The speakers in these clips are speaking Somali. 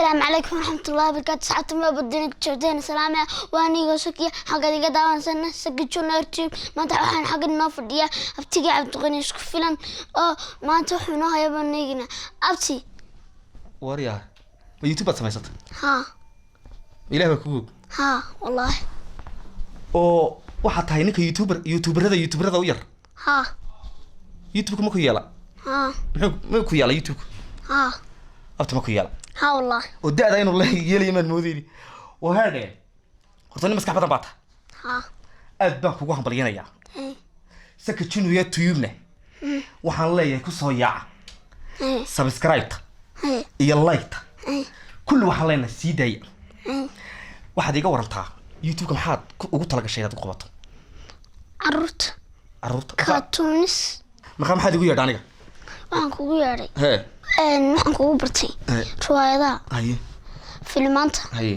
السلام عليكم ورحمة الله وبركاته. ساعات ما بدينك تشوفين سلامة وأني وسكية حق دقيقة داون سنة سكتشونا يوتيوب ما تعرفين حق النافردية أبتيجي عبد غني شوف فيلم ما تروحونها يا بنيجنا أبتي وريا يوتيوب سميسات ها إلهي بكوب ها والله oo waxa tahay ninka youtuberada u yar ها youtube ma ku yeela ها ma ku yeela youtube ها abta ma ku yeela ها والله oo daada inuu la yeelay man moodayni oo haadeen horta nin maskax badan baata ها aad baan kugu hambalyanaya saka jinu ya tuyubna waxaan leeyahay ku soo yaaca subscribe iyo like kullu waxaan leenahay sii daaya waxaad iga warantaa youtube maxaad ugu tala gashay inaad qabato عروت كاتونس maxaad igu yeedhay aniga waxaan kugu yeedhay he waxaan kugu bartay riwaayadaha haye filmaanta haye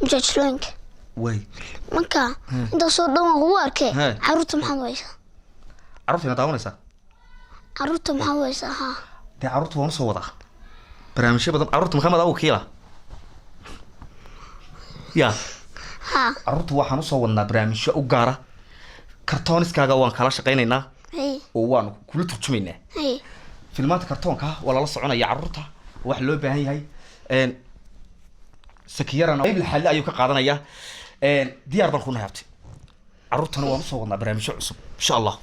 mujaajilooyinka way marka intaasoo dhan waan kugu arkay caruurta maxaad waysaa caruurta daawanaysaa caruurta maxaad waysaa haa dee caruurta waan soo wadaa barnaamijyo badan caruurta maxamed abu kiila yaa ها caruurta waxaan soo wadnaa barnaamijyo u gaara kartooniskaaga waan kala shaqeynaynaa oo waan kula turjumaynaa filmaanta kartoonka wala la soconaya caruurta wax loo baahan yahay sakiyarana qayb xal ayuu ka qaadanaya diyaar baan ku nahaabtay caruurtana waan soo wadnaa barnaamijyo cusub insha Allah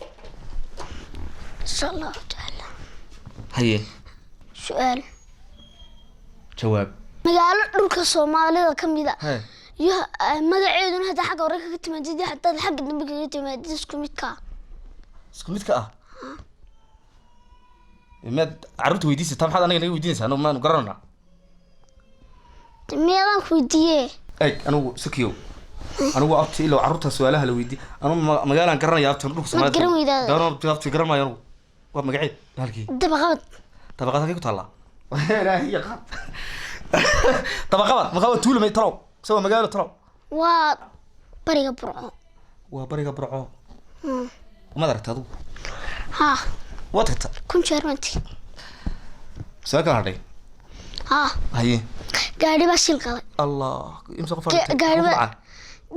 تعالى haye su'aal jawaab magaalo dhulka Soomaalida kamida يا magaceeduna hada xaq hore ka timaadid hatta xaq dambe ka timaadid isku midka mad caruurta weydiisay taa maxaad aniga naga weydiinaysaa anoo maan garanana meelan ku weydiiyay anigu sakiyo anigu abti ilo caruurta su'aalaha la weydiiyay anigu magaalaan garanaya abti dhulka Soomaalida doono abti garanaya anigu waa magaceed halkii dabaqad halkii ku taala ilaahi yaqaan dabaqad tuulo may talo سوى مجاله ترى وبريقة برعو وما درت هذا ها واتت كم شهرمتي ساكن علي هي قاعد باشيل قلي الله يمسك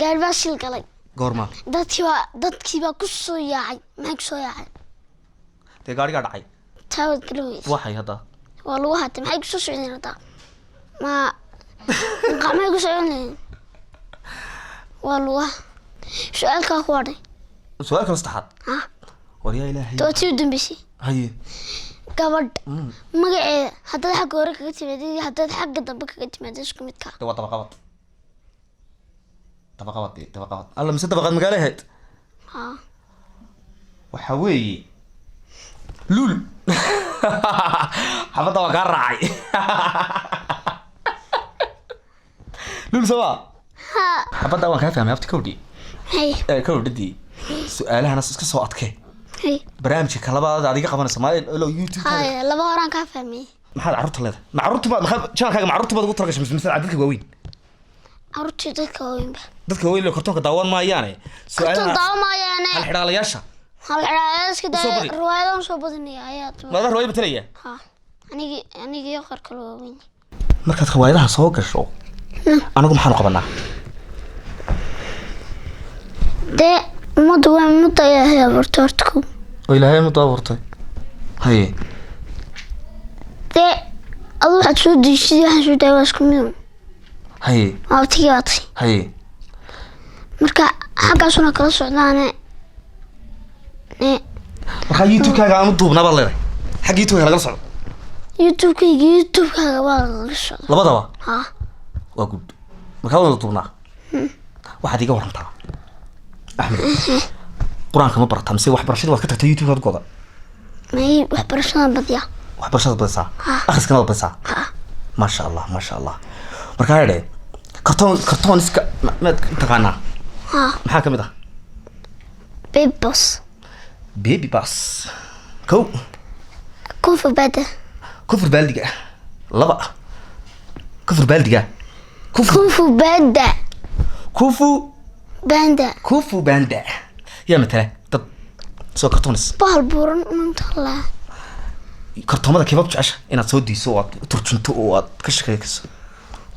قاعد باشيل قلي قورما دتكي با كسو ياعي ما كسو ياعي تي قاعد عاي تاود كلويس وحي هذا والله هات ما كسو سعودين هذا ما قام يقول سؤالين والله سؤالك أخواني سؤالك مستحض وريا إلهي توتي ودن بشي هاي قبل مقعد حتى حق ورك كتير حتى حق دبك كتير شكو متكا تبغى طبقات الله مسد طبقات مقالة هاد وحوي لول حفظة وقار راعي لول سوا حبدا وان كافي ما كودي هي كودي سؤالها ناس iska soo adkay barnaamijka kalabaad adiga qabanaysa ma ilo youtube hay laba horan ka fahmay maxaad caruurta leedahay ma caruurta channelkaaga ma caruurta baad ugu talagashay mise dadka waaweyn caruurta dadka waaweyn dadka waaweyn loo kartoonka daawan maayaane su'aalaha daawan maayaane hal xidhaalayaasha riwaayadan soo badanaya ayaa mada riwaayad batanaya ha aniga iyo qaar kale waaweyn markaad riwaayadaha soo gasho anagu maxaan qabanaa de muddo ya abortortku oo ilaahay muddo abortay haye de adu waxaad soo diishay waxaan soo daawaa isku mid haye abtigaatay haye marka xaggaasuna kala socdaane marka youtube-kaaga ama duubna baad leedahay xagga youtube-kaaga lagala socdo youtube-kaaga waa lagala socdo labadaba ha waa good markaa wada duubnaa waxaad iga warantaa axmed quraanka ma barataa mise waxbarashada waad ka tagtay youtube-kaad goda may waxbarashada badiyaa badisaa akhriskana badisaa maasha allah markaa yadhe kartooniska maad taqaanaa maxaa ka mid ah baby bus kow kufur baaldiga laba kufur baaldiga كوفو باندا يا مثلا سو كرتونس بالبورن انت الله كرتومada kebab jecesha inaad soo diiso oo turjunto oo aad ka shaqeyso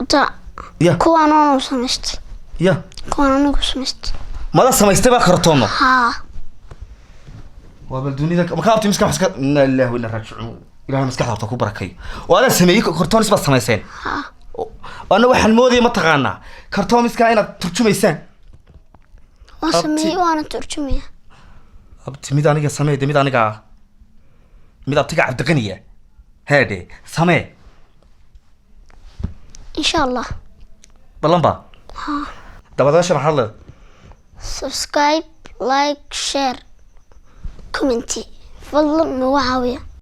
تا يا كوان أنا سمست يا كوان أنا سمست ماذا سميستي بقى كرتونه ها وبالدوني ذاك ما كابتي مسك حسك إن الله وإن الرجعون إلهي مسك حطك وبركي وأنا سميك كرتون بس سميسين ها أنا واحد مودي ما تغنى كرتون مسك أنا ترجميسان وسمي وأنا ترجمية أبتي ميد أنا سمي دي ميد أنا ميد أبتي عبد الغنية هادي سمي إن شاء الله بلنبا ها دابا شرح الله سبسكرايب لايك شير كومنتي فضل معاوية